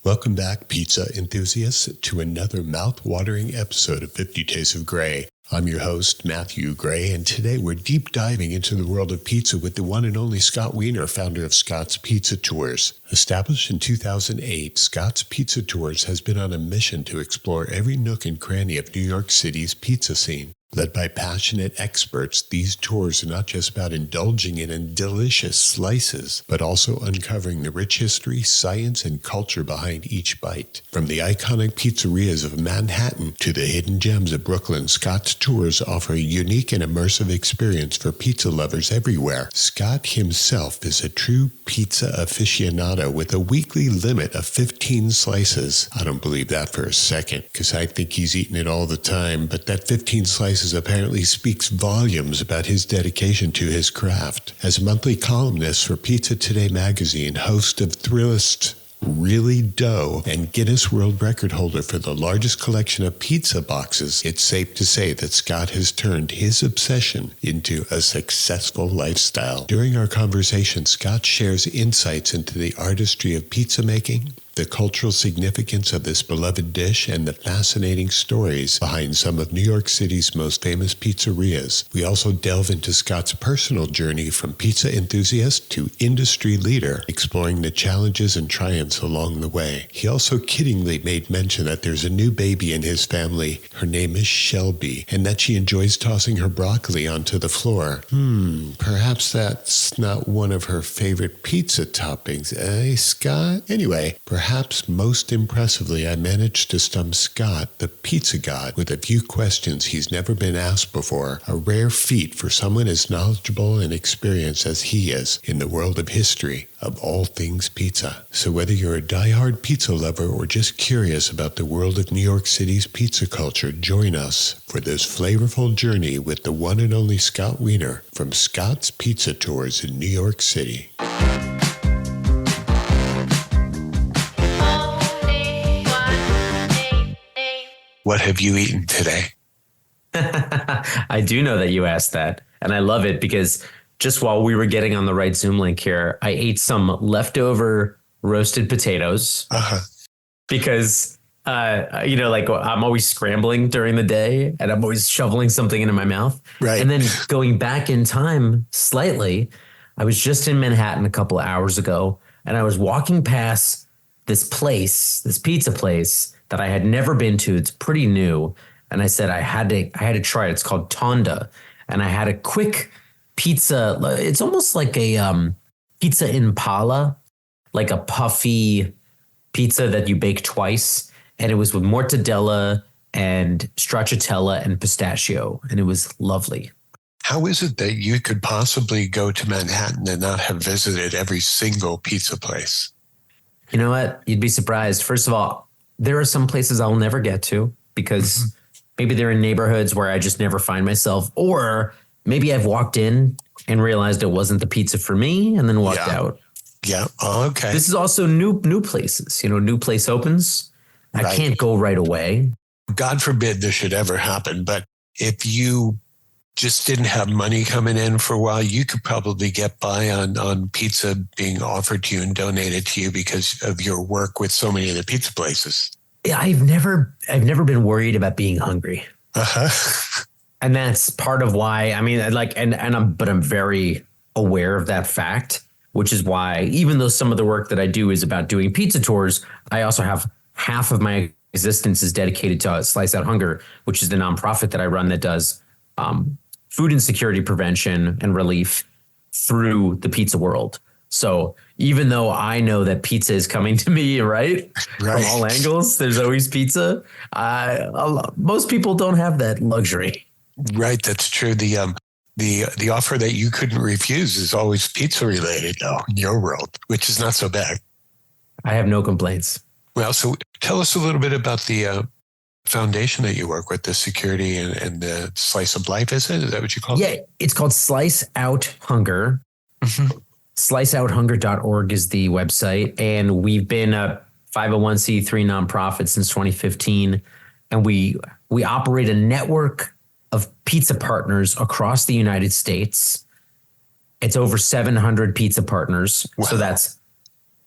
Welcome back, pizza enthusiasts, to another mouth-watering episode of 50 Tastes of Gray. I'm your host, Matthew Gray, and today we're deep diving into the world of pizza with the one and only Scott Wiener, founder of Scott's Pizza Tours. Established in 2008, Scott's Pizza Tours has been on a mission to explore every nook and cranny of New York City's pizza scene. Led by passionate experts, these tours are not just about indulging in delicious slices, but also uncovering the rich history, science, and culture behind each bite. From the iconic pizzerias of Manhattan to the hidden gems of Brooklyn, Scott's tours offer a unique and immersive experience for pizza lovers everywhere. Scott himself is a true pizza aficionado with a weekly limit of 15 slices. I don't believe that for a second, because I think he's eating it all the time, but that 15 slices apparently speaks volumes about his dedication to his craft. As a monthly columnist for Pizza Today magazine, host of Thrillist, Really Dough, and Guinness World Record holder for the largest collection of pizza boxes, it's safe to say that Scott has turned his obsession into a successful lifestyle. During our conversation, Scott shares insights into the artistry of pizza making, the cultural significance of this beloved dish, and the fascinating stories behind some of New York City's most famous pizzerias. We also delve into Scott's personal journey from pizza enthusiast to industry leader, exploring the challenges and triumphs along the way. He also kiddingly made mention that there's a new baby in his family. Her name is Shelby, and that she enjoys tossing her broccoli onto the floor. Perhaps that's not one of her favorite pizza toppings, eh, Scott? Anyway, perhaps most impressively, I managed to stump Scott, the pizza god, with a few questions he's never been asked before, a rare feat for someone as knowledgeable and experienced as he is in the world of history of all things pizza. So whether you're a diehard pizza lover or just curious about the world of New York City's pizza culture, join us for this flavorful journey with the one and only Scott Wiener from Scott's Pizza Tours in New York City. What have you eaten today? I do know that you asked that, and I love it because just while we were getting on the right Zoom link here, I ate some leftover roasted potatoes because, I'm always scrambling during the day and I'm always shoveling something into my mouth. Right. And then going back in time slightly, I was just in Manhattan a couple of hours ago and I was walking past this pizza place that I had never been to. It's pretty new. And I said, I had to try it. It's called Tonda. And I had a quick pizza. It's almost like a pizza impala, like a puffy pizza that you bake twice. And it was with mortadella and stracciatella and pistachio. And it was lovely. How is it that you could possibly go to Manhattan and not have visited every single pizza place? You know what? You'd be surprised. First of all, there are some places I'll never get to because maybe they're in neighborhoods where I just never find myself, or maybe I've walked in and realized it wasn't the pizza for me and then walked out. Yeah. Oh, okay. This is also new places. New place opens. I can't go right away. God forbid this should ever happen. But if you just didn't have money coming in for a while, you could probably get by on pizza being offered to you and donated to you because of your work with so many of the pizza places. Yeah, I've never been worried about being hungry. And that's part of why, I'm very aware of that fact, which is why even though some of the work that I do is about doing pizza tours, I also have half of my existence is dedicated to Slice Out Hunger, which is the nonprofit that I run that does food insecurity prevention and relief through the pizza world. So even though I know that pizza is coming to me, right? From all angles, there's always pizza. Most people don't have that luxury. Right. That's true. The offer that you couldn't refuse is always pizza related though in your world, which is not so bad. I have no complaints. Well, so tell us a little bit about the foundation that you work with, the security and the slice of life, is it? Is that what you call it? Yeah, it's called Slice Out Hunger. SliceOutHunger.org is the website. And we've been a 501c3 nonprofit since 2015. And we operate a network of pizza partners across the United States. It's over 700 pizza partners. Wow. So that's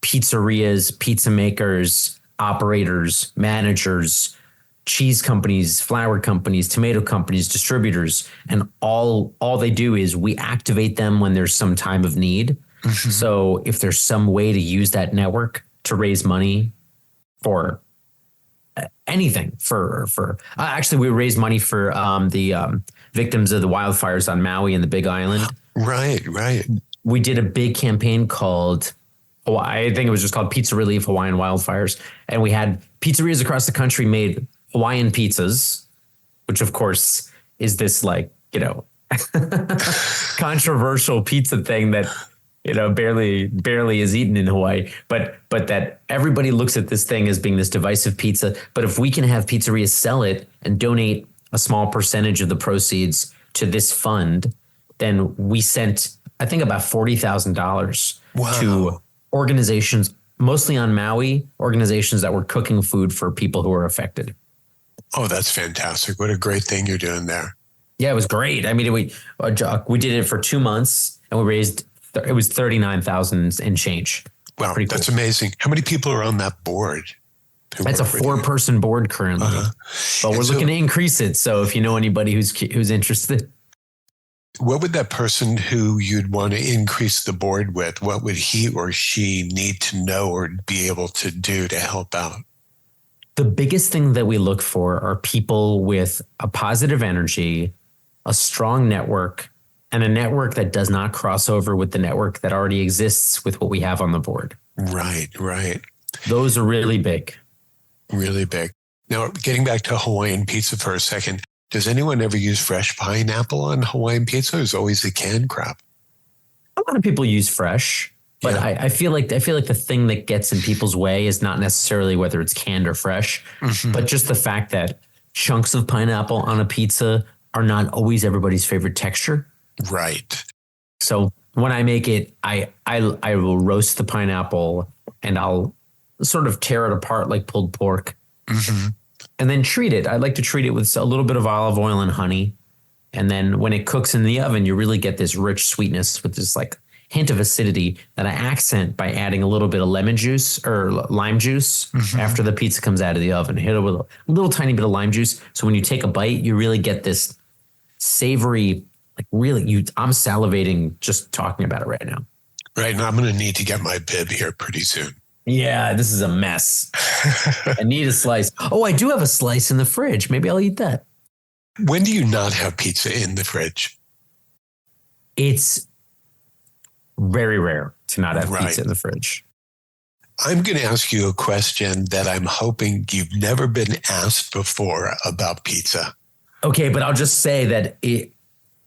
pizzerias, pizza makers, operators, managers, cheese companies, flour companies, tomato companies, distributors, and all they do is we activate them when there's some time of need. Mm-hmm. So if there's some way to use that network to raise money for anything, for actually we raised money for the victims of the wildfires on Maui and the Big Island. Right. We did a big campaign called, I think it was just called Pizza Relief Hawaiian Wildfires, and we had pizzerias across the country made Hawaiian pizzas, which of course is this like, controversial pizza thing that, barely is eaten in Hawaii, but that everybody looks at this thing as being this divisive pizza. But if we can have pizzerias sell it and donate a small percentage of the proceeds to this fund, then we sent, I think, about $40,000 to organizations, mostly on Maui, organizations that were cooking food for people who were affected. Oh, that's fantastic. What a great thing you're doing there. Yeah, it was great. I mean, we did it for 2 months and we raised, it was 39,000 and change. Wow, that's cool. Amazing. How many people are on that board? That's a 4-person board currently, but we're looking to increase it. So if you know anybody who's interested. What would that person who you'd want to increase the board with, what would he or she need to know or be able to do to help out? The biggest thing that we look for are people with a positive energy, a strong network, and a network that does not cross over with the network that already exists with what we have on the board. Right. Those are really big. Really big. Now, getting back to Hawaiian pizza for a second, does anyone ever use fresh pineapple on Hawaiian pizza, or is it always the canned crap? A lot of people use fresh, but yeah. I feel like the thing that gets in people's way is not necessarily whether it's canned or fresh, but just the fact that chunks of pineapple on a pizza are not always everybody's favorite texture. Right. So when I make it, I will roast the pineapple and I'll sort of tear it apart like pulled pork. Mm-hmm. And then treat it. I like to treat it with a little bit of olive oil and honey. And then when it cooks in the oven, you really get this rich sweetness with this like hint of acidity that I accent by adding a little bit of lemon juice or lime juice after the pizza comes out of the oven. Hit it with a little tiny bit of lime juice. So when you take a bite, you really get this savory, like really, I'm salivating just talking about it right now. Right. And I'm going to need to get my bib here pretty soon. Yeah, this is a mess. I need a slice. Oh, I do have a slice in the fridge. Maybe I'll eat that. When do you not have pizza in the fridge? It's very rare to not have pizza in the fridge. I'm going to ask you a question that I'm hoping you've never been asked before about pizza. Okay, but I'll just say that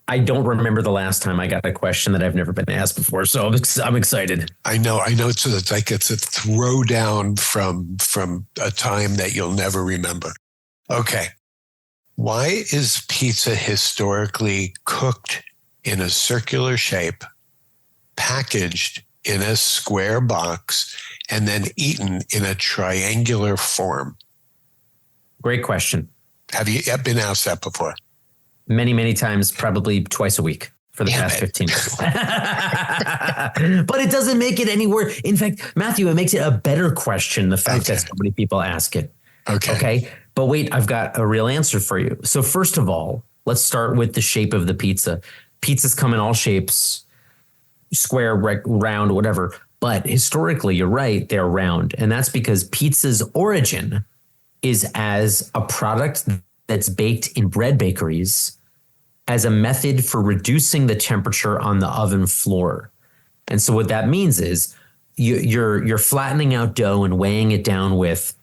I don't remember the last time I got a question that I've never been asked before, so I'm excited. I know. It's a throwdown from a time that you'll never remember. Okay. Why is pizza historically cooked in a circular shape, packaged in a square box, and then eaten in a triangular form? Great question. Have you been asked that before? Many, many times, probably twice a week for the past 15 years. But it doesn't make it any worse. In fact, Matthew, it makes it a better question, the fact that so many people ask it. Okay. But wait, I've got a real answer for you. So first of all, let's start with the shape of the pizza. Pizzas come in all shapes, square, round, whatever. But historically, you're right, they're round. And that's because pizza's origin is as a product that's baked in bread bakeries as a method for reducing the temperature on the oven floor. And so what that means is you're flattening out dough and weighing it down with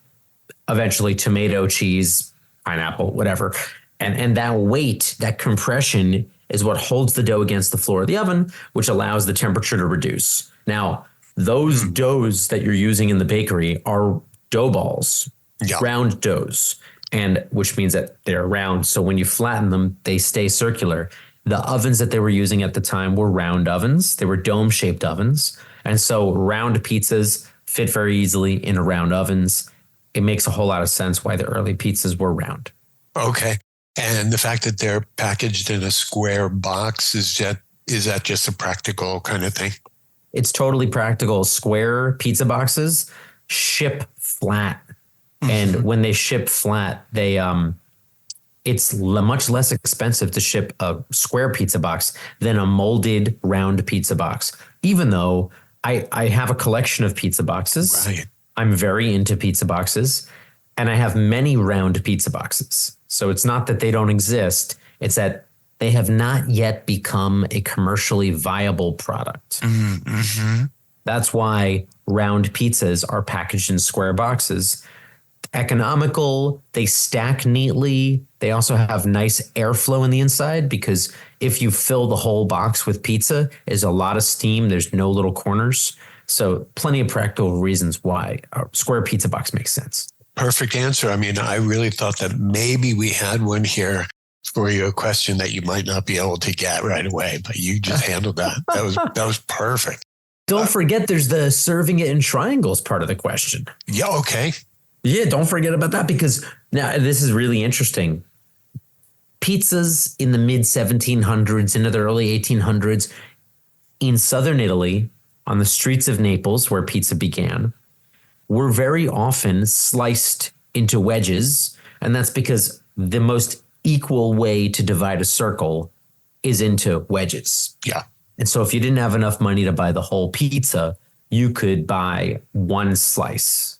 eventually tomato, cheese, pineapple, whatever. And that weight, that compression is what holds the dough against the floor of the oven, which allows the temperature to reduce. Now, those doughs that you're using in the bakery are dough balls, round doughs. And which means that they're round. So when you flatten them, they stay circular. The ovens that they were using at the time were round ovens. They were dome-shaped ovens. And so round pizzas fit very easily in round ovens. It makes a whole lot of sense why the early pizzas were round. Okay. And the fact that they're packaged in a square box, is that just a practical kind of thing? It's totally practical. Square pizza boxes ship flat. And when they ship flat, it's much less expensive to ship a square pizza box than a molded round pizza box. Even though I have a collection of pizza boxes. Right. I'm very into pizza boxes, and I have many round pizza boxes. So it's not that they don't exist. It's that they have not yet become a commercially viable product. Mm-hmm. That's why round pizzas are packaged in square boxes. Economical, they stack neatly. They also have nice airflow in the inside, because if you fill the whole box with pizza, there's a lot of steam. There's no little corners. So plenty of practical reasons why a square pizza box makes sense. Perfect answer. I mean, I really thought that maybe we had one here for you, a question that you might not be able to get right away, but you just handled that. That was perfect. Don't forget, there's the serving it in triangles part of the question. Yeah. Okay. Yeah, don't forget about that, because now this is really interesting. Pizzas in the mid 1700s into the early 1800s in southern Italy, on the streets of Naples, where pizza began, were very often sliced into wedges. And that's because the most equal way to divide a circle is into wedges. Yeah. And so if you didn't have enough money to buy the whole pizza, you could buy one slice.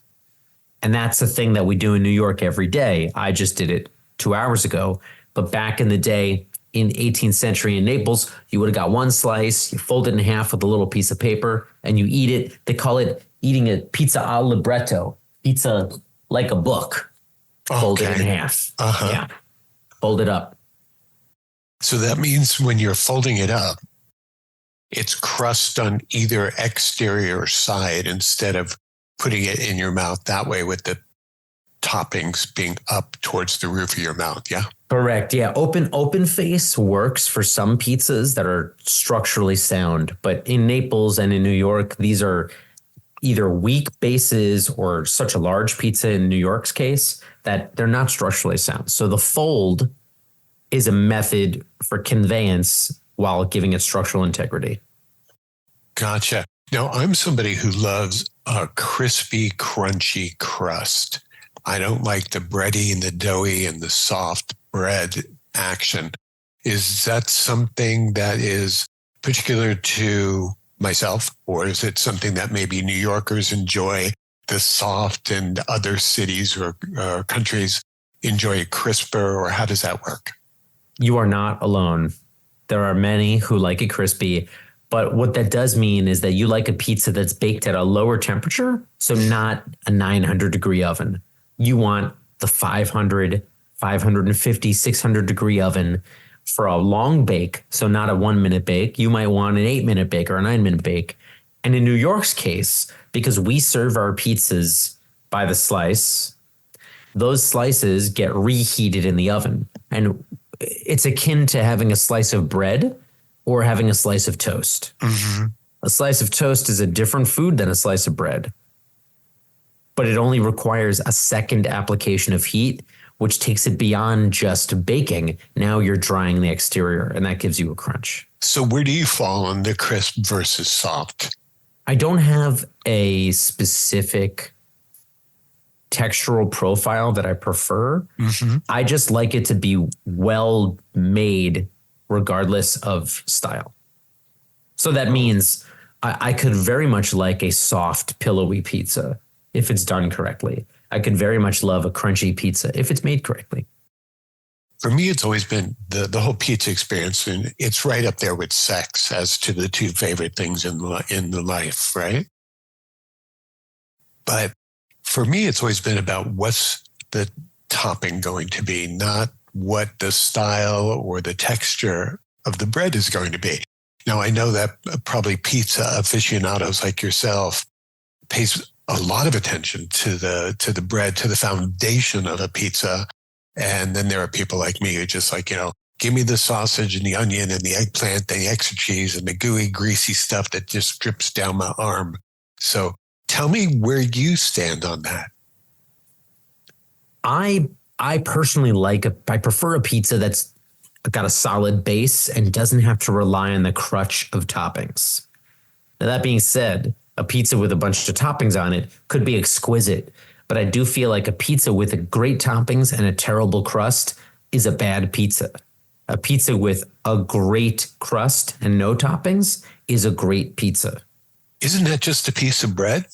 And that's the thing that we do in New York every day. I just did it 2 hours ago. But back in the day, in 18th century in Naples, you would have got one slice, you fold it in half with a little piece of paper, and you eat it. They call it eating a pizza al libretto, pizza like a book. Fold it in half. Yeah. Fold it up. So that means when you're folding it up, it's crust on either exterior side instead of putting it in your mouth that way, with the toppings being up towards the roof of your mouth. Yeah. Correct. Yeah. Open face works for some pizzas that are structurally sound, but in Naples and in New York, these are either weak bases or such a large pizza in New York's case that they're not structurally sound. So the fold is a method for conveyance while giving it structural integrity. Gotcha. Now, I'm somebody who loves a crispy, crunchy crust. I don't like the bready and the doughy and the soft bread action. Is that something that is particular to myself, or is it something that maybe New Yorkers enjoy the soft and other cities or countries enjoy it crisper, or how does that work? You are not alone. There are many who like it crispy, but what that does mean is that you like a pizza that's baked at a lower temperature, so not a 900 degree oven. You want the 500, 550, 600 degree oven for a long bake, so not a 1 minute bake. You might want an 8 minute bake or a 9 minute bake. And in New York's case, because we serve our pizzas by the slice, those slices get reheated in the oven. And it's akin to having a slice of bread or having a slice of toast. Mm-hmm. A slice of toast is a different food than a slice of bread, but it only requires a second application of heat, which takes it beyond just baking. Now you're drying the exterior, and that gives you a crunch. So where do you fall on the crisp versus soft? I don't have a specific textural profile that I prefer. Mm-hmm. I just like it to be well made regardless of style. So that means I could very much like a soft, pillowy pizza if it's done correctly. I could very much love a crunchy pizza if it's made correctly. For me, it's always been the whole pizza experience, and it's right up there with sex as to the two favorite things in the life, right? But for me, it's always been about what's the topping going to be, not what the style or the texture of the bread is going to be. Now, I know that probably pizza aficionados like yourself pays a lot of attention to the bread, to the foundation of a pizza. And then there are people like me who just like, give me the sausage and the onion and the eggplant and the extra cheese and the gooey, greasy stuff that just drips down my arm. So tell me where you stand on that. I personally I prefer a pizza that's got a solid base and doesn't have to rely on the crutch of toppings. Now, that being said, a pizza with a bunch of toppings on it could be exquisite, but I do feel like a pizza with a great toppings and a terrible crust is a bad pizza. A pizza with a great crust and no toppings is a great pizza. Isn't that just a piece of bread?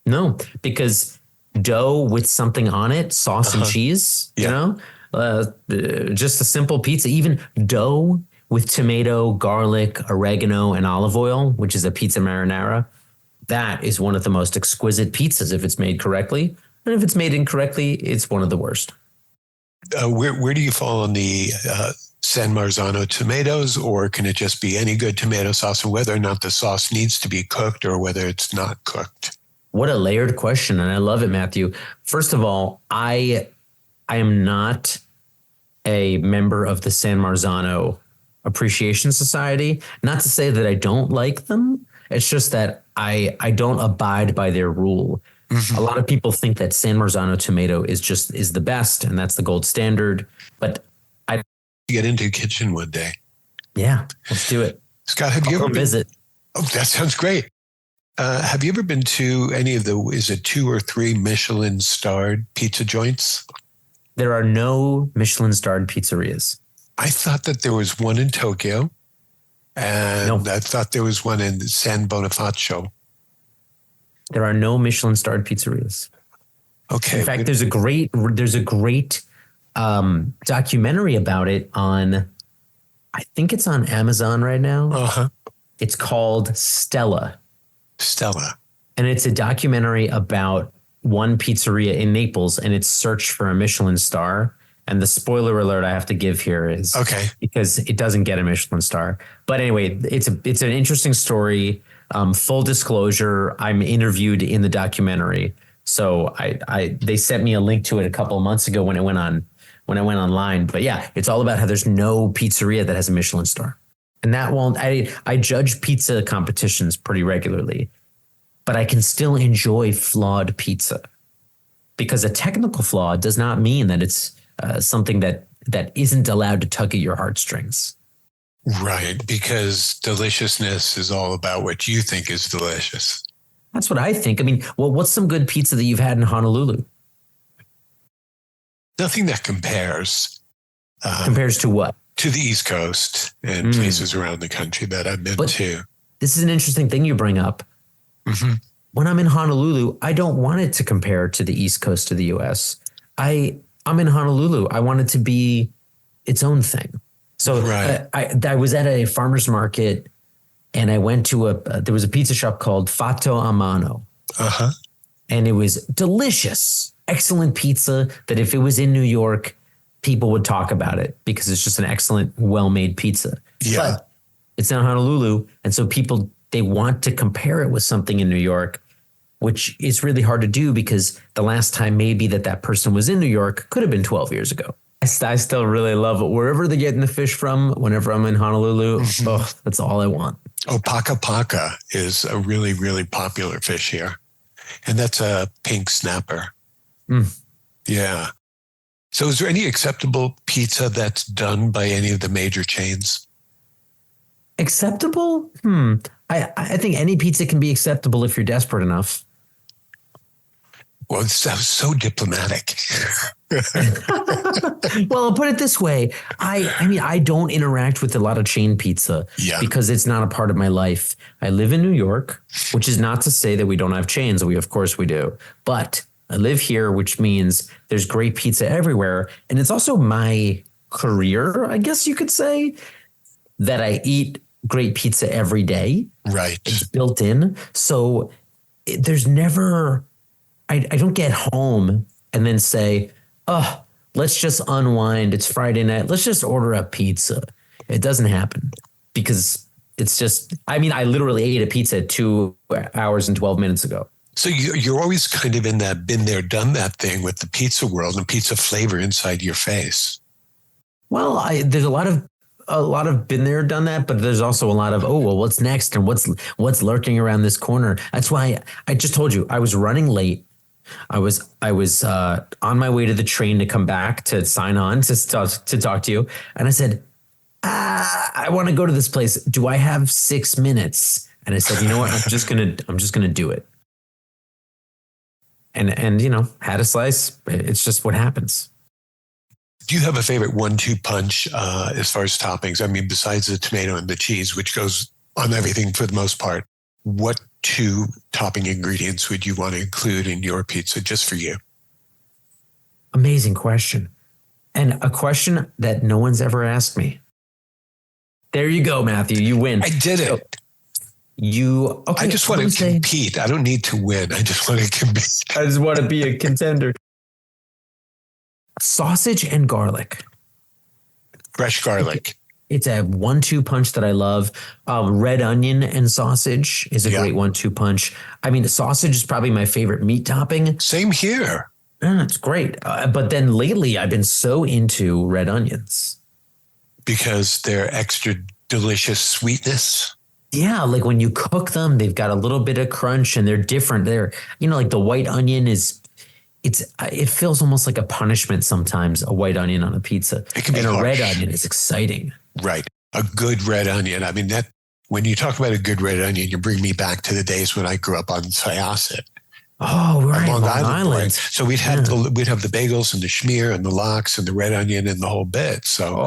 No, because dough with something on it, sauce and cheese, just a simple pizza, even dough with tomato, garlic, oregano, and olive oil, which is a pizza marinara. That is one of the most exquisite pizzas if it's made correctly. And if it's made incorrectly, it's one of the worst. Where do you fall on the San Marzano tomatoes, or can it just be any good tomato sauce, and whether or not the sauce needs to be cooked or whether it's not cooked? What a layered question, and I love it, Matthew. First of all, I am not a member of the San Marzano Appreciation Society. Not to say that I don't like them. It's just that I don't abide by their rule. Mm-hmm. A lot of people think that San Marzano tomato is the best, and that's the gold standard. But I get into a kitchen one day. Yeah, let's do it. Scott, have you ever visit? Oh, that sounds great. Have you ever been to any of is it 2 or 3 Michelin starred pizza joints? There are no Michelin starred pizzerias. I thought that there was one in Tokyo, and I thought there was one in San Bonifacio. There are no Michelin starred pizzerias. Okay. In fact, there's a great documentary about it on, I think it's on Amazon right now. Uh-huh. It's called Stella. And it's a documentary about one pizzeria in Naples and its search for a Michelin star. And the spoiler alert I have to give here is because it doesn't get a Michelin star. But anyway, it's an interesting story. Full disclosure, I'm interviewed in the documentary. So they sent me a link to it a couple of months ago when I went online. But yeah, it's all about how there's no pizzeria that has a Michelin star. And that won't, I judge pizza competitions pretty regularly, but I can still enjoy flawed pizza, because a technical flaw does not mean that it's something that isn't allowed to tug at your heartstrings. Right, because deliciousness is all about what you think is delicious. That's what I think. I mean, well, what's some good pizza that you've had in Honolulu? Nothing that compares. Compares to what? To the East Coast and places around the country that I've been to. This is an interesting thing you bring up. Mm-hmm. When I'm in Honolulu, I don't want it to compare to the East Coast of the U.S. I'm in Honolulu. I want it to be its own thing. So I was at a farmer's market, and I went to there was a pizza shop called Fatto a Mano. Uh-huh. And it was delicious, excellent pizza that if it was in New York, people would talk about it because it's just an excellent, well-made pizza. Yeah. But it's in Honolulu. And so people, they want to compare it with something in New York, which is really hard to do because the last time maybe that person was in New York could have been 12 years ago. I still really love it. Wherever they're getting the fish from, whenever I'm in Honolulu, that's all I want. Oh, paka paka is a really, really popular fish here. And that's a pink snapper. Yeah. So is there any acceptable pizza that's done by any of the major chains? Acceptable? I think any pizza can be acceptable if you're desperate enough. Well, that was so diplomatic. Well, I'll put it this way. I mean, I don't interact with a lot of chain pizza because it's not a part of my life. I live in New York, which is not to say that we don't have chains. Of course we do. But I live here, which means there's great pizza everywhere. And it's also my career, I guess you could say, that I eat great pizza every day. Right. It's built in. So there's never, I don't get home and then say, oh, let's just unwind. It's Friday night. Let's just order a pizza. It doesn't happen because it's just, I mean, I literally ate a pizza 2 hours and 12 minutes ago. So you're always kind of in that been there, done that thing with the pizza world and pizza flavor inside your face. Well, there's a lot of been there, done that, but there's also a lot of, oh, well, what's next? And what's lurking around this corner? That's why I just told you I was running late. I was on my way to the train to come back to sign on to talk to you. And I said, I want to go to this place. Do I have 6 minutes? And I said, you know what? I'm just going to do it. and had a slice. It's just what happens. Do you have a favorite 1-2 punch as far as toppings? I mean, besides the tomato and the cheese, which goes on everything for the most part, what 2 topping ingredients would you want to include in your pizza just for you? Amazing question. And a question that no one's ever asked me. There you go, Matthew. You win. I did it. Okay, I just want to compete. I don't need to win. I just want to compete. I just want to be a contender. Sausage and garlic. Fresh garlic. It's a 1-2 punch that I love. Red onion and sausage is a great 1-2 punch. I mean, the sausage is probably my favorite meat topping. Same here. It's great. But then lately I've been so into red onions. Because they're extra delicious sweetness. Yeah, like when you cook them, they've got a little bit of crunch and they're different. They're, like the white onion it feels almost like a punishment sometimes, a white onion on a pizza. It can be harsh. A red onion is exciting. Right. A good red onion. I mean, when you talk about a good red onion, you bring me back to the days when I grew up on Syosset. Oh, right. Long Island. So we'd have the bagels and the schmear and the lox and the red onion and the whole bit. So,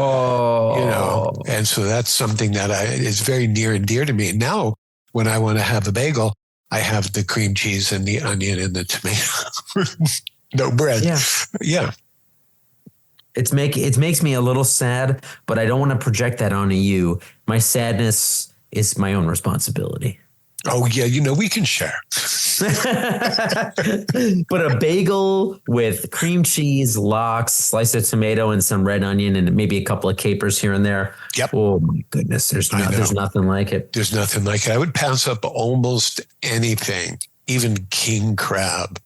and so that's something that is very near and dear to me. Now, when I want to have a bagel, I have the cream cheese and the onion and the tomato. No bread. Yeah. It makes me a little sad, but I don't want to project that onto you. My sadness is my own responsibility. Oh, yeah. We can share. But a bagel with cream cheese, lox, slice of tomato, and some red onion, and maybe a couple of capers here and there. Yep. Oh, my goodness. There's nothing like it. There's nothing like it. I would pass up almost anything, even king crab,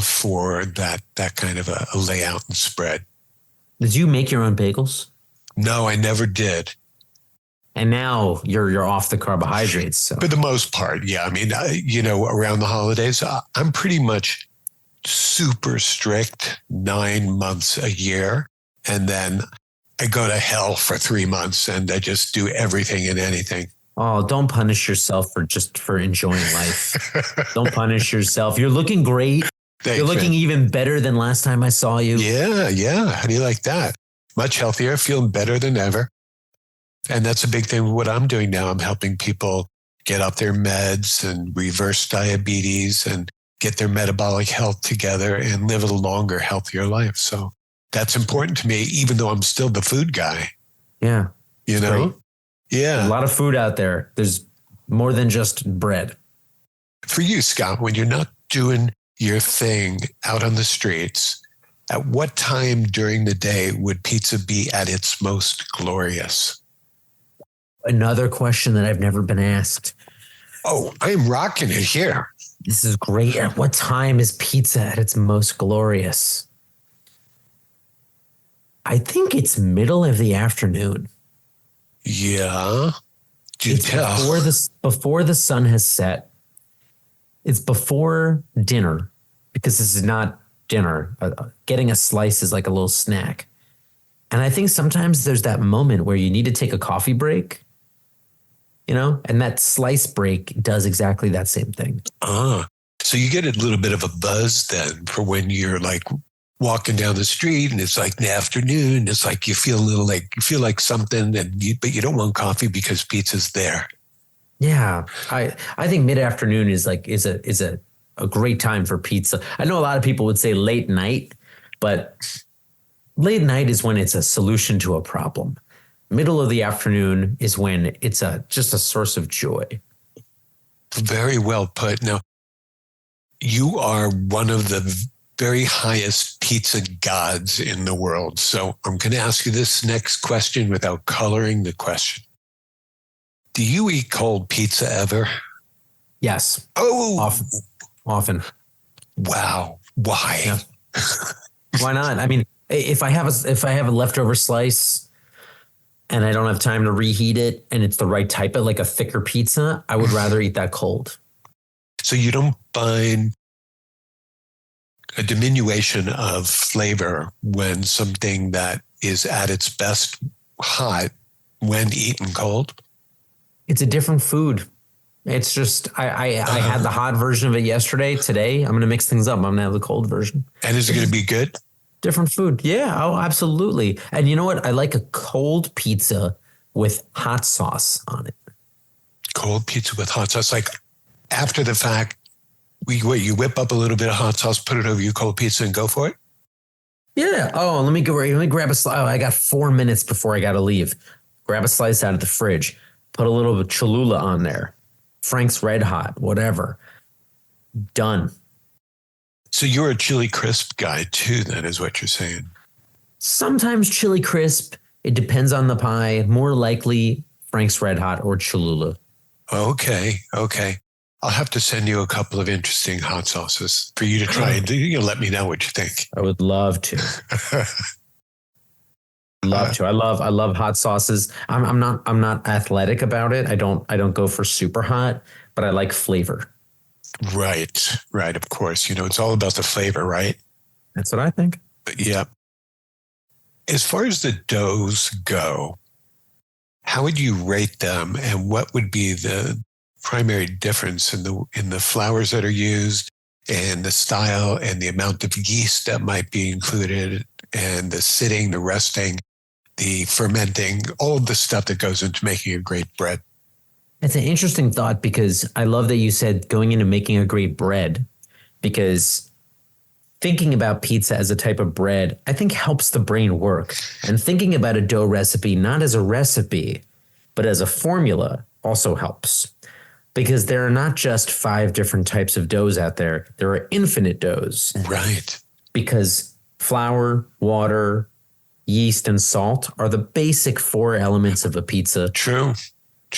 for that kind of a layout and spread. Did you make your own bagels? No, I never did. And now you're off the carbohydrates. So. For the most part, yeah. I mean, around the holidays, I'm pretty much super strict 9 months a year. And then I go to hell for 3 months and I just do everything and anything. Oh, don't punish yourself for enjoying life. Don't punish yourself. You're looking great. Thanks, you're looking even better than last time I saw you. Yeah. How do you like that? Much healthier, feeling better than ever. And that's a big thing. What I'm doing now, I'm helping people get off their meds and reverse diabetes and get their metabolic health together and live a longer, healthier life. So that's important to me, even though I'm still the food guy. Yeah. Great. Yeah. A lot of food out there. There's more than just bread. For you, Scott, when you're not doing your thing out on the streets, at what time during the day would pizza be at its most glorious? Another question that I've never been asked. Oh, I'm rocking it here. This is great. At what time is pizza at its most glorious? I think it's middle of the afternoon. Yeah. It's before the sun has set. It's before dinner, because this is not dinner. Getting a slice is like a little snack. And I think sometimes there's that moment where you need to take a coffee break. And that slice break does exactly that same thing. So you get a little bit of a buzz then for when you're like walking down the street and it's like in the afternoon. It's like you feel like something, but you don't want coffee because pizza's there. Yeah, I think mid-afternoon is a great time for pizza. I know a lot of people would say late night, but late night is when it's a solution to a problem. Middle of the afternoon is when it's just a source of joy. Very well put. Now, you are one of the very highest pizza gods in the world. So I'm going to ask you this next question without coloring the question. Do you eat cold pizza ever? Yes. Oh, often. Wow. Why? Yeah. Why not? I mean, if I have a leftover slice and I don't have time to reheat it and it's the right type of like a thicker pizza, I would rather eat that cold. So you don't find a diminution of flavor when something that is at its best hot when eaten cold? It's a different food. It's just I had the hot version of it yesterday. Today, I'm going to mix things up. I'm going to have the cold version. And is it going to be good? Different food. Yeah. Oh, absolutely. And you know what? I like a cold pizza with hot sauce on it. Cold pizza with hot sauce. Like after the fact, you whip up a little bit of hot sauce, put it over your cold pizza and go for it? Yeah. Oh, let me grab a slice. Oh, I got 4 minutes before I got to leave. Grab a slice out of the fridge. Put a little bit of Cholula on there. Frank's Red Hot, whatever. Done. So you're a chili crisp guy too, then, is what you're saying. Sometimes chili crisp. It depends on the pie. More likely Frank's Red Hot or Cholula. Okay. I'll have to send you a couple of interesting hot sauces for you to try and let me know what you think. I would love to. I love hot sauces. I'm not athletic about it. I don't go for super hot, but I like flavor. Right. Of course. It's all about the flavor, right? That's what I think. Yeah. As far as the doughs go, how would you rate them, and what would be the primary difference in the flours that are used, and the style, and the amount of yeast that might be included, and the sitting, the resting, the fermenting, all of the stuff that goes into making a great bread? It's an interesting thought, because I love that you said going into making a great bread, because thinking about pizza as a type of bread, I think helps the brain work. And thinking about a dough recipe, not as a recipe, but as a formula, also helps. Because there are not just 5 different types of doughs out there. There are infinite doughs. Right. Because flour, water, yeast, and salt are the basic 4 elements of a pizza. True.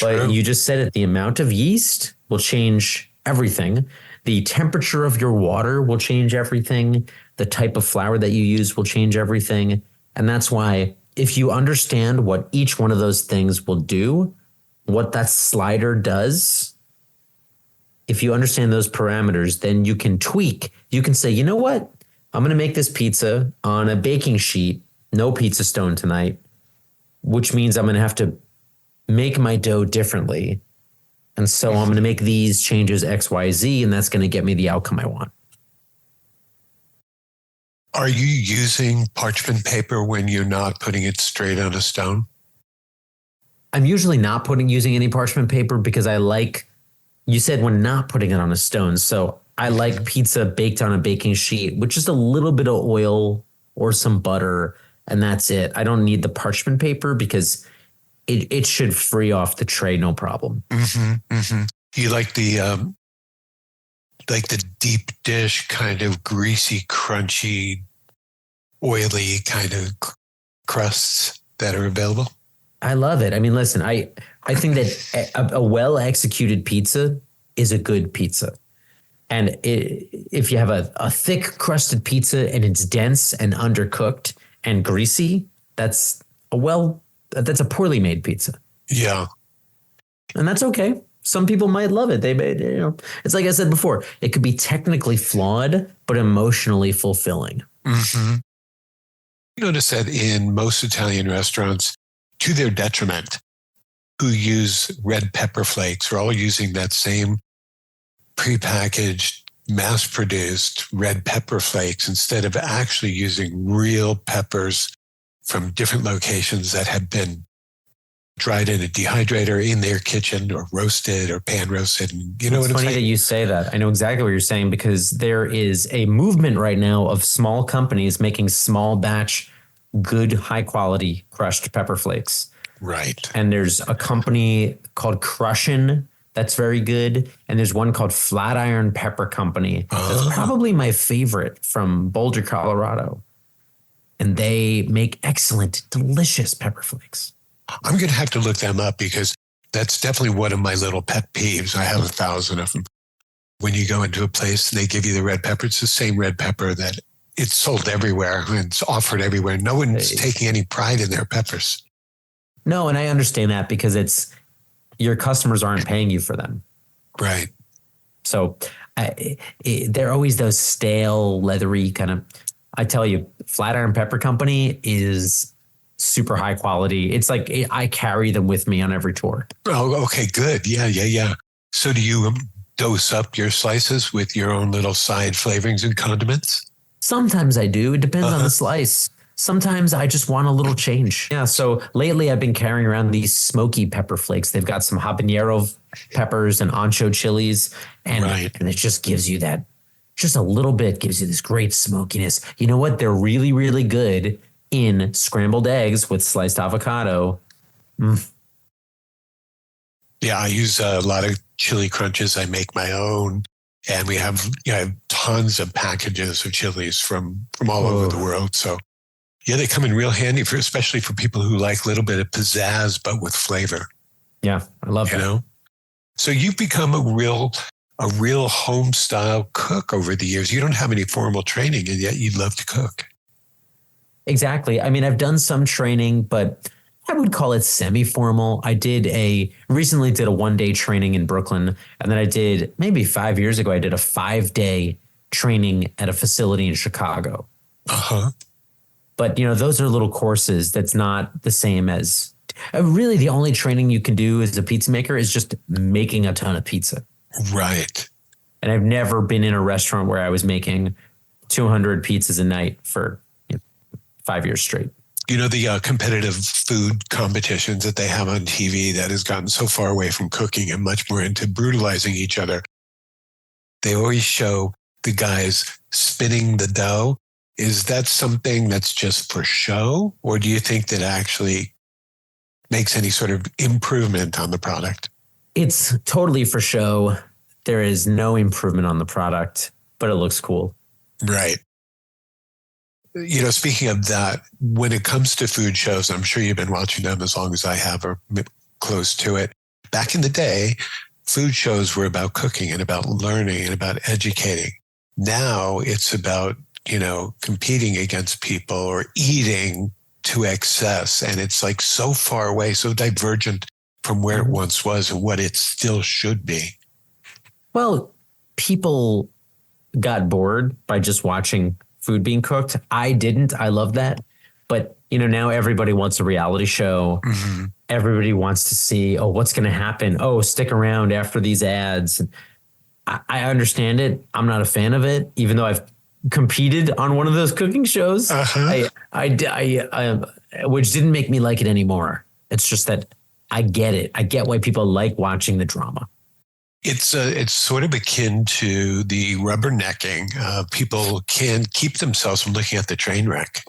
But you just said it. The amount of yeast will change everything. The temperature of your water will change everything. The type of flour that you use will change everything. And that's why if you understand what each one of those things will do, what that slider does, if you understand those parameters, then you can tweak. You can say, you know what? I'm going to make this pizza on a baking sheet, no pizza stone tonight, which means I'm going to have to make my dough differently. And so I'm going to make these changes X, Y, Z, and that's going to get me the outcome I want. Are you using parchment paper when you're not putting it straight on a stone? I'm usually not using any parchment paper, because I like, you said when not putting it on a stone. So I like pizza baked on a baking sheet with just a little bit of oil or some butter, and that's it. I don't need the parchment paper, because it should free off the tray, no problem. You like the deep dish kind of greasy, crunchy, oily kind of crusts that are available? I love it. I mean, listen, I think that a well-executed pizza is a good pizza. And if you have a thick crusted pizza and it's dense and undercooked and greasy, that's a poorly made pizza. Yeah. And that's okay. Some people might love it. It's like I said before, it could be technically flawed, but emotionally fulfilling. Mm-hmm. You notice that in most Italian restaurants, to their detriment, who use red pepper flakes are all using that same prepackaged, mass-produced red pepper flakes instead of actually using real peppers from different locations that have been dried in a dehydrator in their kitchen or roasted or pan roasted. And you know what I'm saying? It's funny that you say that. I know exactly what you're saying, because there is a movement right now of small companies making small batch, good, high quality crushed pepper flakes. Right. And there's a company called Crushin' that's very good. And there's one called Flatiron Pepper Company. That's probably my favorite, from Boulder, Colorado. And they make excellent, delicious pepper flakes. I'm going to have to look them up, because that's definitely one of my little pet peeves. I have 1,000 of them. When you go into a place and they give you the red pepper, it's the same red pepper that it's sold everywhere. It's offered everywhere. No one's taking any pride in their peppers. No, and I understand that, because your customers aren't paying you for them. Right. So they're always those stale, leathery kind of. I tell you, Flatiron Pepper Company is super high quality. It's like I carry them with me on every tour. Oh, okay, good. Yeah. So do you dose up your slices with your own little side flavorings and condiments? Sometimes I do. It depends on the slice. Sometimes I just want a little change. Yeah. So lately I've been carrying around these smoky pepper flakes. They've got some habanero peppers and ancho chilies. And it just gives you that, just a little bit gives you this great smokiness. You know what? They're really, really good in scrambled eggs with sliced avocado. Yeah, I use a lot of chili crunches. I make my own. And we have, tons of packages of chilies from all over the world. So yeah, they come in real handy especially for people who like a little bit of pizzazz, but with flavor. Yeah, I love that. You know? So you've become a real home style cook over the years. You don't have any formal training and yet you love to cook. Exactly. I mean, I've done some training, but I would call it semi-formal. I recently did a 1-day training in Brooklyn. And then maybe 5 years ago, I did a 5-day training at a facility in Chicago. But, those are little courses. That's not the same as really the only training you can do as a pizza maker is just making a ton of pizza. Right. And I've never been in a restaurant where I was making 200 pizzas a night for 5 years straight. The competitive food competitions that they have on TV that has gotten so far away from cooking and much more into brutalizing each other. They always show the guys spinning the dough. Is that something that's just for show? Or do you think that actually makes any sort of improvement on the product? It's totally for show. There is no improvement on the product, but it looks cool. Right. Speaking of that, when it comes to food shows, I'm sure you've been watching them as long as I have or close to it. Back in the day, food shows were about cooking and about learning and about educating. Now it's about, competing against people or eating to excess. And it's like so far away, so divergent from where it once was and what it still should be. Well, people got bored by just watching food being cooked. I didn't. I love that. But, now everybody wants a reality show. Mm-hmm. Everybody wants to see, what's going to happen? Stick around after these ads. I understand it. I'm not a fan of it, even though I've competed on one of those cooking shows. I which didn't make me like it anymore. It's just that I get it. I get why people like watching the drama. It's sort of akin to the rubbernecking. People can keep themselves from looking at the train wreck.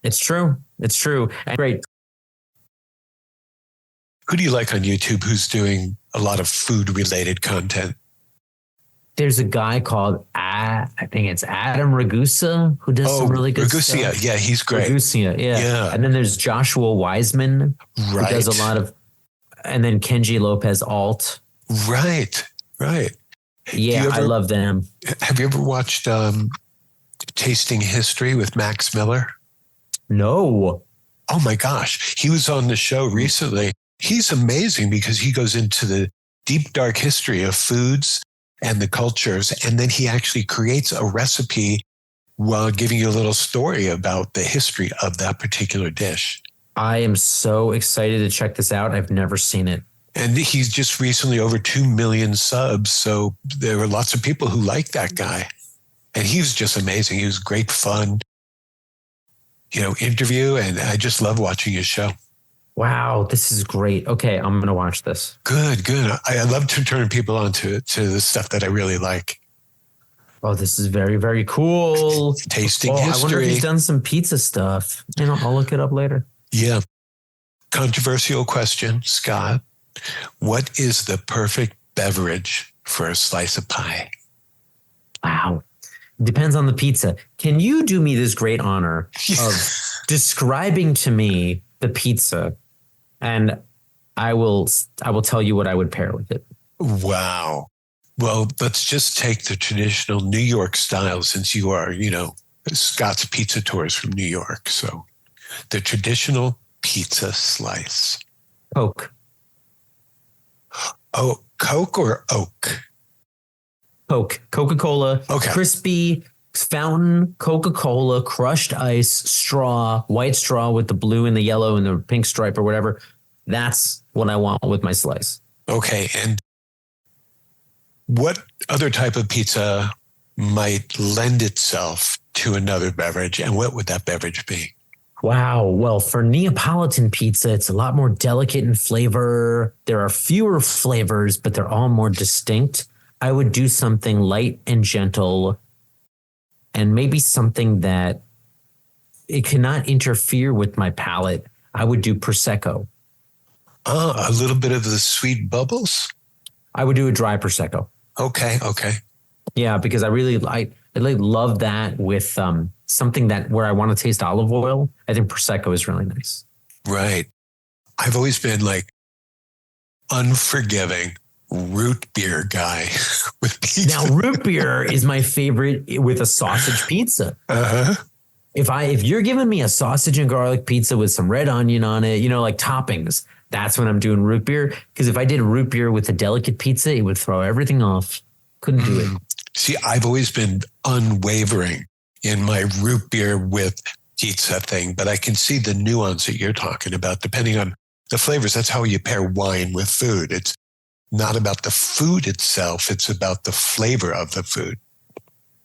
It's true. It's true. And great. Who do you like on YouTube who's doing a lot of food-related content? There's a guy called, I think it's Adam Ragusa, who does some really good stuff. Yeah, he's great. Ragusa, yeah. And then there's Joshua Wiseman, who does a lot of, and then Kenji Lopez Alt. Right. Yeah, I love them. Have you ever watched Tasting History with Max Miller? No. Oh my gosh. He was on the show recently. He's amazing because he goes into the deep, dark history of foods and the cultures. And then he actually creates a recipe while giving you a little story about the history of that particular dish. I am so excited to check this out. I've never seen it. And he's just recently over 2 million subs. So there were lots of people who liked that guy. And he was just amazing. He was great fun, interview. And I just love watching his show. Wow, this is great. Okay, I'm going to watch this. Good. I love to turn people on to the stuff that I really like. Oh, this is very, very cool. Tasting history. I wonder if he's done some pizza stuff. I'll look it up later. Yeah. Controversial question, Scott. What is the perfect beverage for a slice of pie? Wow. Depends on the pizza. Can you do me this great honor of describing to me the pizza? And I will tell you what I would pair with it. Wow. Well, let's just take the traditional New York style since you are, Scott's Pizza Tours from New York. So the traditional pizza slice. Coke. Oh, Coke or Oak? Coke. Coca-Cola. Okay. Crispy fountain Coca-Cola, crushed ice, straw, white straw with the blue and the yellow and the pink stripe or whatever. That's what I want with my slice. Okay. And What other type of pizza might lend itself to another beverage, and what would that beverage be? Wow. Well, for Neapolitan pizza, it's a lot more delicate in flavor. There are fewer flavors, but they're all more distinct. I would do something light and gentle, and maybe something that it cannot interfere with my palate. I would do Prosecco. A little bit of the sweet bubbles? I would do a dry Prosecco. Okay. Yeah, because I really love that with something that where I want to taste olive oil. I think Prosecco is really nice. Right. I've always been like unforgiving root beer guy with pizza. Now, root beer is my favorite with a sausage pizza. Uh-huh. If you're giving me a sausage and garlic pizza with some red onion on it, like toppings, that's when I'm doing root beer. Because if I did root beer with a delicate pizza, it would throw everything off. Couldn't do it. See, I've always been unwavering in my root beer with pizza thing, but I can see the nuance that you're talking about, depending on the flavors. That's how you pair wine with food. It's not about the food itself. It's about the flavor of the food.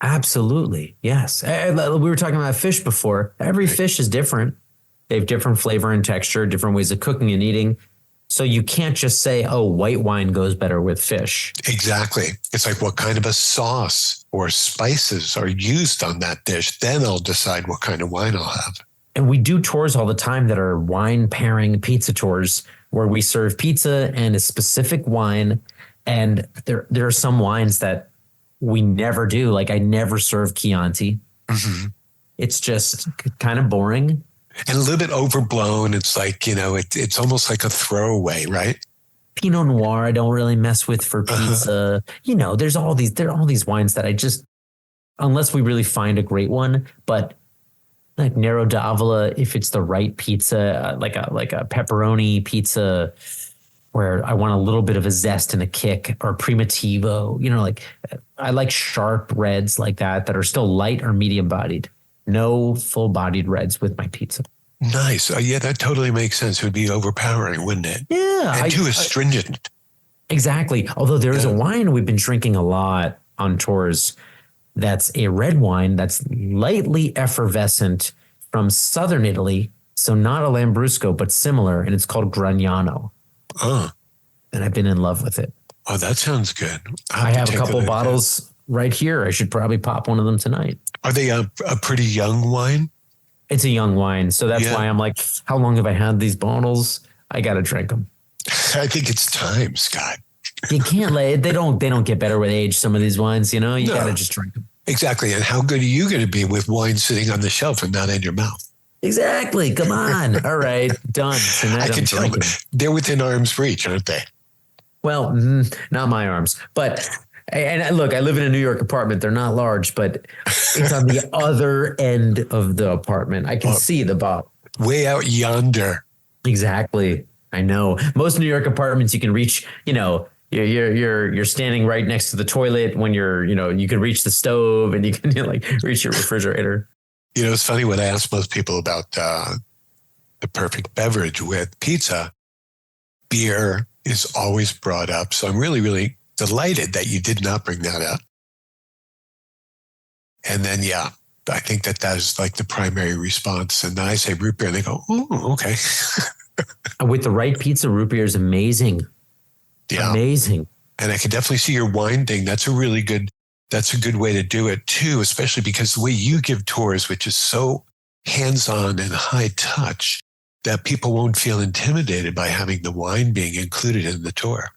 Absolutely. Yes. We were talking about fish before. Every fish is different. They have different flavor and texture, different ways of cooking and eating. So you can't just say, oh, white wine goes better with fish. Exactly. It's like what kind of a sauce or spices are used on that dish. Then I'll decide what kind of wine I'll have. And we do tours all the time that are wine pairing pizza tours where we serve pizza and a specific wine. And there are some wines that we never do. Like I never serve Chianti. Mm-hmm. It's just kind of boring. And a little bit overblown. It's like, it's almost like a throwaway, right? Pinot Noir, I don't really mess with for pizza. Uh-huh. There are all these wines that I just, unless we really find a great one, but like Nero d'Avola, if it's the right pizza, like a pepperoni pizza where I want a little bit of a zest and a kick, or Primitivo, I like sharp reds like that are still light or medium bodied. No full-bodied reds with my pizza. Nice. Yeah, that totally makes sense. It would be overpowering, wouldn't it? Yeah. And too astringent. Exactly. Although there's a wine we've been drinking a lot on tours that's a red wine that's lightly effervescent from southern Italy. So not a Lambrusco, but similar. And it's called Gragnano. Oh. And I've been in love with it. Oh, that sounds good. I have a couple bottles right here. I should probably pop one of them tonight. Are they a pretty young wine? It's a young wine. So that's why I'm like, how long have I had these bottles? I got to drink them. I think it's time, Scott. You can't they don't get better with age. Some of these wines, you got to just drink them. Exactly. And how good are you going to be with wine sitting on the shelf and not in your mouth? Exactly. Come on. All right. Done. Tonight I can tell they're within arm's reach, aren't they? Well, not my arms, but and look, I live in a New York apartment. They're not large, but it's on the other end of the apartment. I can see the bottle. Way out yonder. Exactly. I know. Most New York apartments you can reach, you're standing right next to the toilet when you can reach the stove and you can reach your refrigerator. It's funny when I ask most people about the perfect beverage with pizza, beer is always brought up. So I'm really, really delighted that you did not bring that up. And then, I think that is like the primary response. And then I say root beer and they go, oh, okay. With the right pizza, root beer is amazing. Yeah. Amazing. And I can definitely see your wine thing. That's a good way to do it too, especially because the way you give tours, which is so hands-on and high touch, that people won't feel intimidated by having the wine being included in the tour.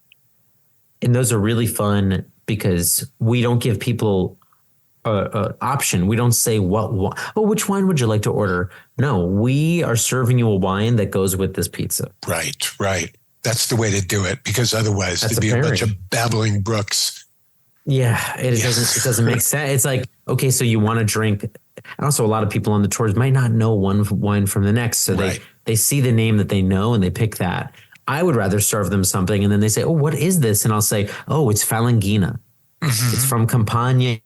And those are really fun because we don't give people an option. We don't say which wine would you like to order? No, we are serving you a wine that goes with this pizza. Right. That's the way to do it, because otherwise there'd be a bunch of babbling brooks. Yeah, it doesn't make sense. It's like, okay, so you want to drink. And also a lot of people on the tours might not know one wine from the next. So they see the name that they know and they pick that. I would rather serve them something and then they say, oh, what is this? And I'll say, oh, it's Falanghina. Mm-hmm. It's from Campania.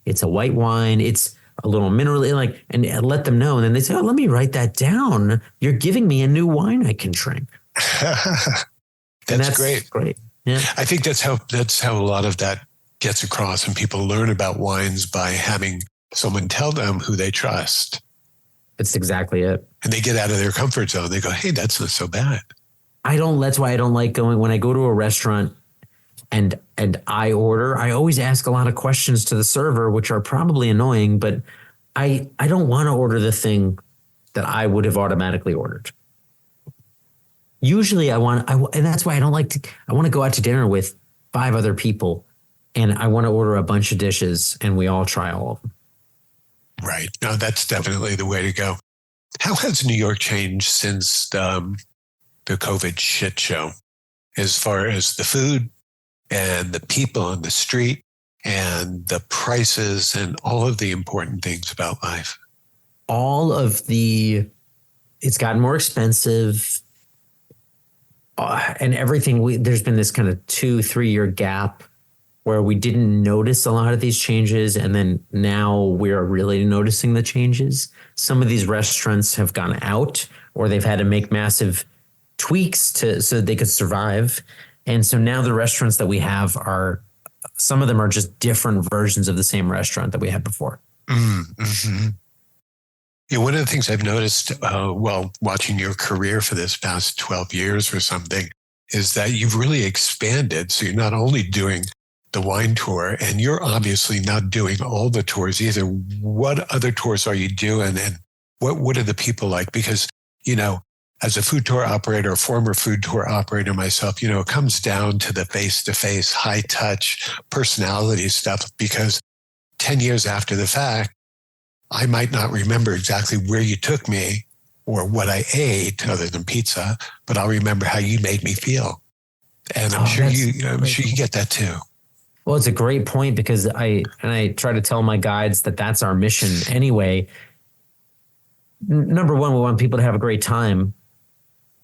It's a white wine. It's a little mineral, and let them know. And then they say, oh, let me write that down. You're giving me a new wine I can drink. That's great. Great. Yeah. I think that's how a lot of that gets across, and people learn about wines by having someone tell them who they trust. That's exactly it. And they get out of their comfort zone. They go, hey, that's not so bad. That's why I don't like going when I go to a restaurant and I order. I always ask a lot of questions to the server, which are probably annoying, but I don't want to order the thing that I would have automatically ordered. Usually and that's why I don't like to, I want to go out to dinner with 5 other people and I want to order a bunch of dishes and we all try all of them. Right. No, that's definitely the way to go. How has New York changed since the COVID shit show, as far as the food and the people on the street and the prices and all of the important things about life? It's gotten more expensive and everything. There's been this kind of 2-3 year gap where we didn't notice a lot of these changes. And then now we're really noticing the changes. Some of these restaurants have gone out or they've had to make massive tweaks so they could survive. And so now the restaurants that we have some of them are just different versions of the same restaurant that we had before. Mm-hmm. Yeah, one of the things I've noticed while watching your career for this past 12 years or something is that you've really expanded. So you're not only doing the wine tour, and you're obviously not doing all the tours either. What other tours are you doing, and what are the people like? Because, as a food tour operator, a former food tour operator myself, it comes down to the face-to-face, high-touch personality stuff, because 10 years after the fact, I might not remember exactly where you took me or what I ate other than pizza, but I'll remember how you made me feel. And I'm sure you get that too. Well, it's a great point because I try to tell my guides that that's our mission anyway. Number one, we want people to have a great time.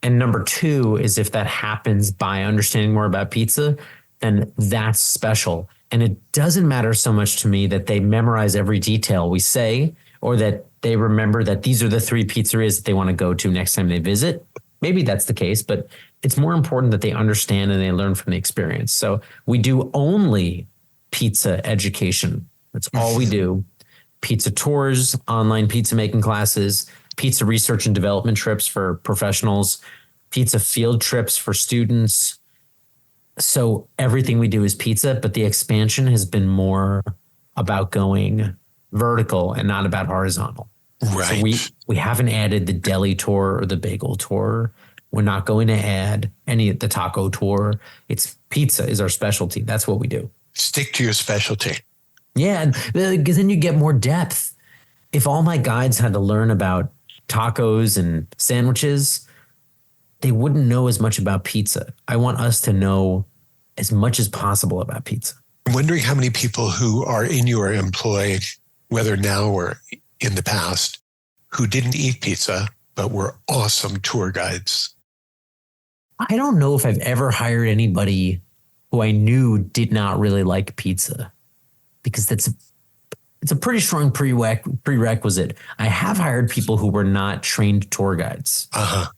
And number two is if that happens by understanding more about pizza, then that's special. And it doesn't matter so much to me that they memorize every detail we say or that they remember that these are the 3 pizzerias that they want to go to next time they visit. Maybe that's the case, but it's more important that they understand and they learn from the experience. So we do only pizza education. That's all we do. Pizza tours, online pizza making classes, pizza research and development trips for professionals, pizza field trips for students. So everything we do is pizza, but the expansion has been more about going vertical and not about horizontal. Right. So we haven't added the deli tour or the bagel tour. We're not going to add any of the taco tour. It's pizza is our specialty. That's what we do. Stick to your specialty. Yeah, because then you get more depth. If all my guides had to learn about tacos and sandwiches, they wouldn't know as much about pizza. I want us to know as much as possible about pizza. I'm wondering how many people who are in your employ, whether now or in the past, who didn't eat pizza, but were awesome tour guides. I don't know if I've ever hired anybody who I knew did not really like pizza, because it's a pretty strong prerequisite. I have hired people who were not trained tour guides. Uh-huh.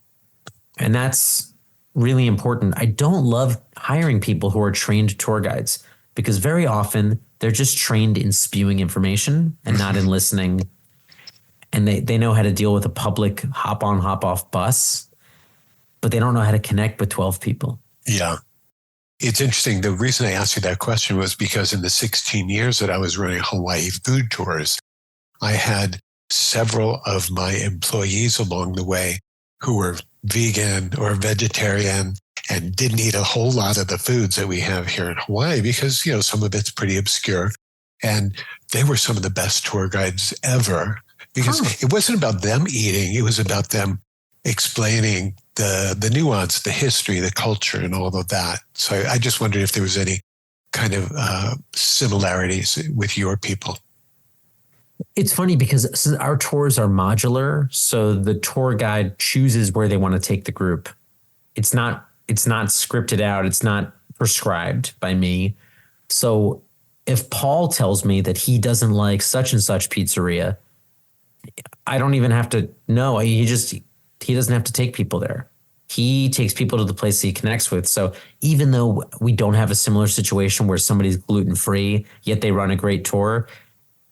And that's really important. I don't love hiring people who are trained tour guides because very often they're just trained in spewing information and not in listening. And they know how to deal with a public hop on, hop off bus, but they don't know how to connect with 12 people. Yeah. It's interesting. The reason I asked you that question was because in the 16 years that I was running Hawaii food tours, I had several of my employees along the way who were vegan or vegetarian and didn't eat a whole lot of the foods that we have here in Hawaii because, some of it's pretty obscure. And they were some of the best tour guides ever because it wasn't about them eating. It was about them explaining the nuance, the history, the culture, and all of that. So I just wondered if there was any kind of similarities with your people. It's funny because our tours are modular. So the tour guide chooses where they want to take the group. It's not scripted out. It's not prescribed by me. So if Paul tells me that he doesn't like such and such pizzeria, I don't even have to know. He doesn't have to take people there. he takes people to the place he connects with. So even though we don't have a similar situation where somebody's gluten-free, yet they run a great tour,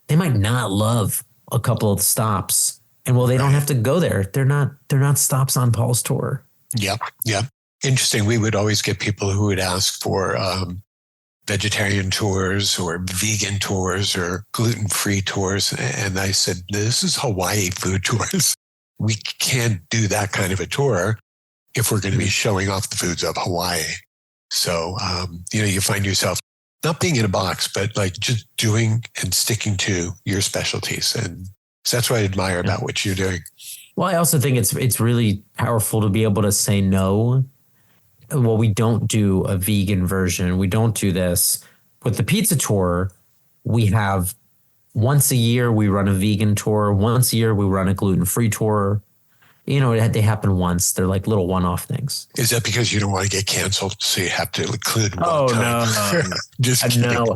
they might not love a couple of stops. And well, they don't have to go there. They're not stops on Paul's tour. Yep. Yep. Interesting. We would always get people who would ask for vegetarian tours or vegan tours or gluten-free tours. And I said, this is Hawaii food tours. We can't do that kind of a tour if we're going to be showing off the foods of Hawaii. So, you find yourself not being in a box, but like just doing and sticking to your specialties. And so that's what I admire about what you're doing. Well, I also think it's really powerful to be able to say no. Well, we don't do a vegan version. We don't do this. With the pizza tour, we have once a year, we run a vegan tour. Once a year, we run a gluten-free tour. They happen once. They're like little one-off things. Is that because you don't want to get canceled, so you have to include one time? No. Just kidding. No.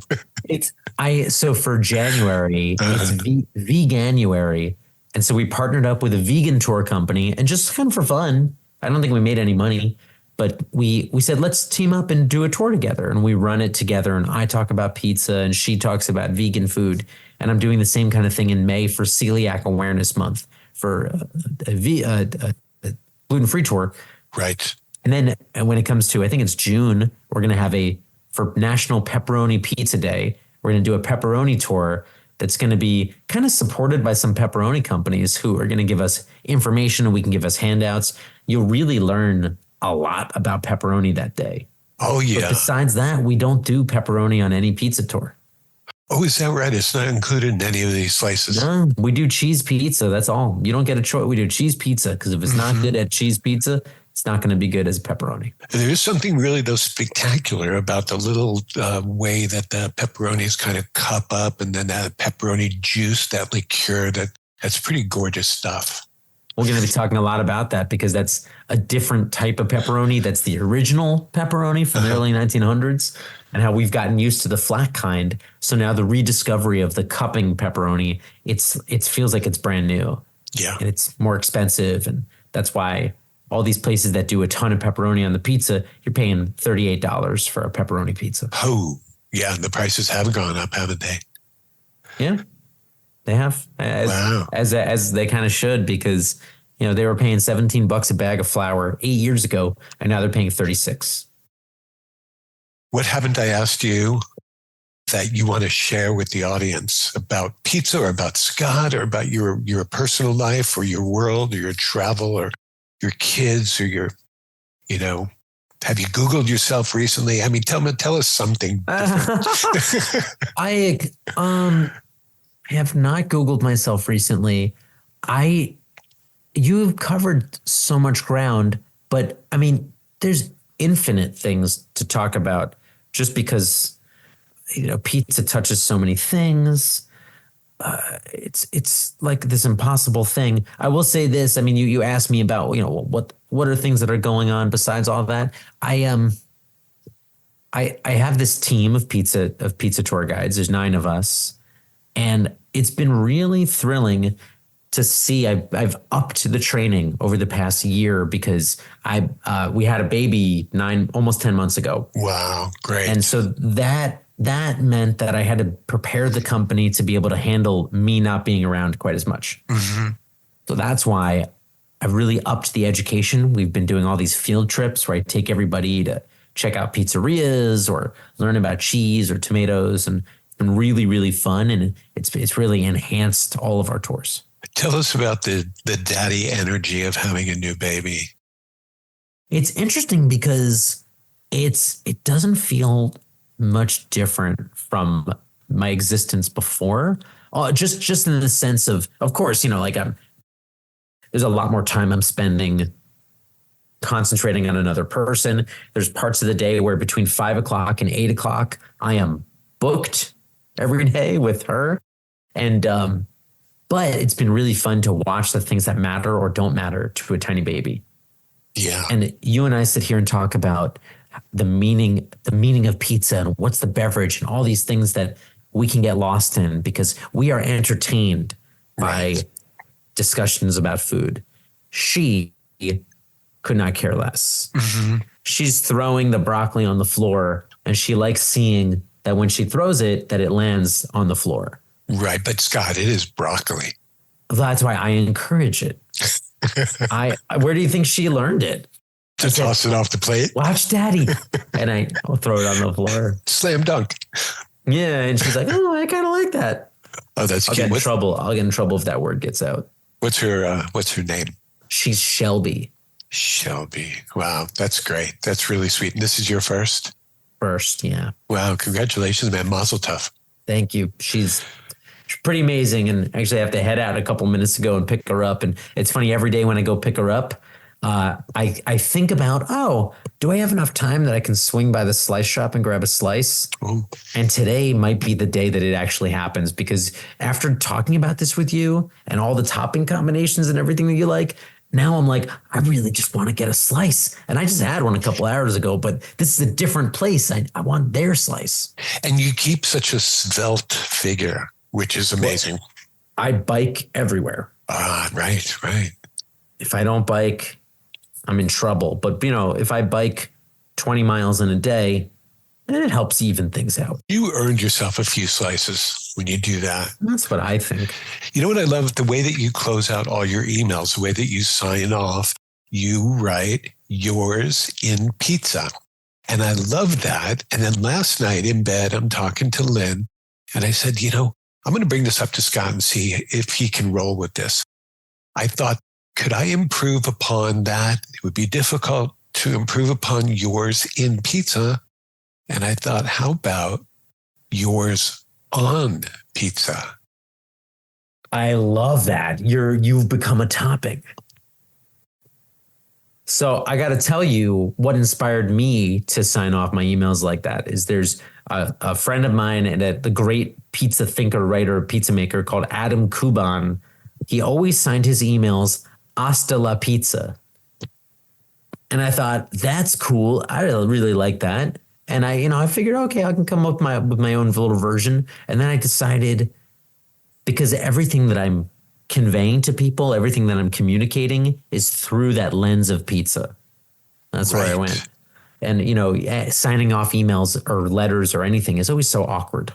So for January, it's Veganuary. And so we partnered up with a vegan tour company, and just kind of for fun, I don't think we made any money, but we said, let's team up and do a tour together. And we run it together, and I talk about pizza and she talks about vegan food. And I'm doing the same kind of thing in May for Celiac Awareness Month for a gluten-free tour. Right. And then when it comes to, I think it's June, we're going to have for National Pepperoni Pizza Day, we're going to do a pepperoni tour that's going to be kind of supported by some pepperoni companies who are going to give us information, and we can give us handouts. You'll really learn a lot about pepperoni that day. Oh, yeah. But besides that, we don't do pepperoni on any pizza tour. Oh, is that right? It's not included in any of these slices. No, we do cheese pizza. That's all. You don't get a choice. We do cheese pizza because if it's not good at cheese pizza, it's not going to be good as pepperoni. And there is something really, though, spectacular about the little way that the pepperonis kind of cup up, and then that pepperoni juice, that liqueur, that's pretty gorgeous stuff. We're going to be talking a lot about that because that's a different type of pepperoni. That's the original pepperoni from the early 1900s, and how we've gotten used to the flat kind. So now the rediscovery of the cupping pepperoni, it feels like it's brand new. Yeah. And it's more expensive. And that's why all these places that do a ton of pepperoni on the pizza, you're paying $38 for a pepperoni pizza. Oh, yeah. And the prices have gone up, haven't they? Yeah. They have, as they kind of should, because they were paying $17 a bag of flour 8 years ago, and now they're paying $36. What haven't I asked you that you want to share with the audience about pizza, or about Scott, or about your personal life, or your world, or your travel, or your kids, or your, have you Googled yourself recently? I mean, tell us something different. I have not Googled myself recently. You've covered so much ground, but I mean, there's infinite things to talk about just because, pizza touches so many things. It's like this impossible thing. I will say this. I mean, you asked me about, what are things that are going on besides all that? I have this team of pizza tour guides. There's 9 of us. And it's been really thrilling to see. I've upped the training over the past year because we had a baby almost 10 months ago. Wow, great. And so that meant that I had to prepare the company to be able to handle me not being around quite as much. Mm-hmm. So that's why I've really upped the education. We've been doing all these field trips where I take everybody to check out pizzerias or learn about cheese or tomatoes, and been really, really fun, and it's really enhanced all of our tours. Tell us about the daddy energy of having a new baby. It's interesting because it doesn't feel much different from my existence before. Just in the sense of course, there's a lot more time I'm spending concentrating on another person. There's parts of the day where between 5 o'clock and 8 o'clock, I am booked every day with her. And, but it's been really fun to watch the things that matter or don't matter to a tiny baby. Yeah. And you and I sit here and talk about the meaning of pizza and what's the beverage and all these things that we can get lost in because we are entertained by discussions about food. She could not care less. Mm-hmm. She's throwing the broccoli on the floor, and she likes seeing that when she throws it, that it lands on the floor. Right. But Scott, it is broccoli. That's why I encourage it. Where do you think she learned it? To toss it off the plate? Watch Daddy. And I'll throw it on the floor. Slam dunk. Yeah. And she's like, oh, I kind of like that. Oh, that's I'll cute. get in trouble. I'll get in trouble if that word gets out. What's her name? She's Shelby. Shelby. Wow. That's great. That's really sweet. And this is your first? First, yeah. Wow. Congratulations, man. Mazel tov. Thank you. She's pretty amazing. And actually I have to head out a couple minutes to go and pick her up. And it's funny, every day when I go pick her up, I think about, do I have enough time that I can swing by the slice shop and grab a slice? Ooh. And today might be the day that it actually happens, because after talking about this with you and all the topping combinations and everything that you like, now I'm like, I really just want to get a slice. And I just had one a couple hours ago, but this is a different place. I want their slice. And you keep such a svelte figure, which is amazing. Well, I bike everywhere. Right. If I don't bike, I'm in trouble. But, if I bike 20 miles in a day, then it helps even things out. You earned yourself a few slices when you do that. That's what I think. You know what I love? The way that you close out all your emails, the way that you sign off, you write yours in pizza. And I love that. And then last night in bed, I'm talking to Lynn and I said, I'm going to bring this up to Scott and see if he can roll with this. I thought, could I improve upon that? It would be difficult to improve upon yours in pizza. And I thought, how about yours on pizza? I love that. You've become a topic. So I got to tell you what inspired me to sign off my emails like that is there's a friend of mine and the great pizza thinker, writer, pizza maker called Adam Kuban. He always signed his emails "Hasta la pizza." And I thought, that's cool. I really like that. And I figured, okay, I can come up with my own little version. And then I decided, because everything that I'm conveying to people, everything that I'm communicating is through that lens of pizza. That's where I went. And, signing off emails or letters or anything is always so awkward.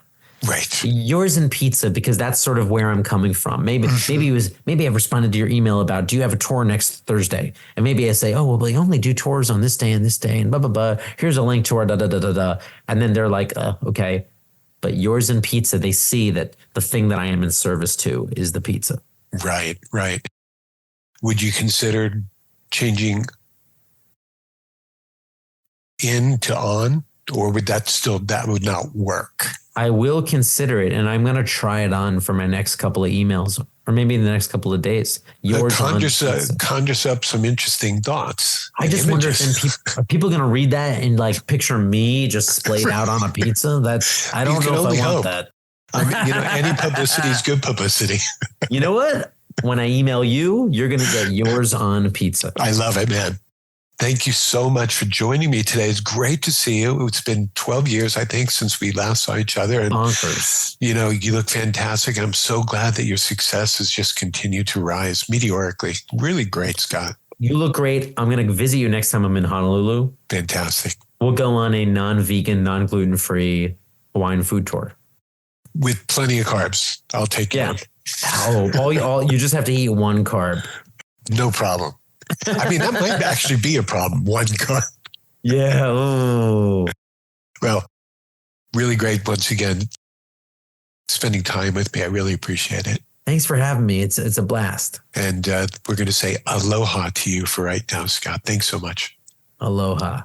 Right. Yours in pizza, because that's sort of where I'm coming from. Maybe I've responded to your email about, do you have a tour next Thursday? And maybe I say, oh, well, we only do tours on this day and blah, blah, blah. Here's a link to our da, da, da, da, da. And then they're like, okay. But yours in pizza, they see that the thing that I am in service to is the pizza. Right. Would you consider changing in to on, or would that would not work? I will consider it, and I'm going to try it on for my next couple of emails, or maybe in the next couple of days. Conjures up some interesting thoughts. I just wonder if are people going to read that and picture me just splayed out on a pizza? I don't know if I want that. Any publicity is good publicity. You know what? When I email you, you're going to get yours on pizza. I love it, man. Thank you so much for joining me today. It's great to see you. It's been 12 years, I think, since we last saw each other. And, bonkers. You look fantastic. And I'm so glad that your success has just continued to rise meteorically. Really great, Scott. You look great. I'm going to visit you next time I'm in Honolulu. Fantastic. We'll go on a non-vegan, non-gluten-free Hawaiian food tour. With plenty of carbs. I'll take you. Yeah. You just have to eat one carb. No problem. I mean, that might actually be a problem. One carb. Yeah. Oh. Well, really great once again spending time with me. I really appreciate it. Thanks for having me. It's a blast. And we're going to say aloha to you for right now, Scott. Thanks so much. Aloha.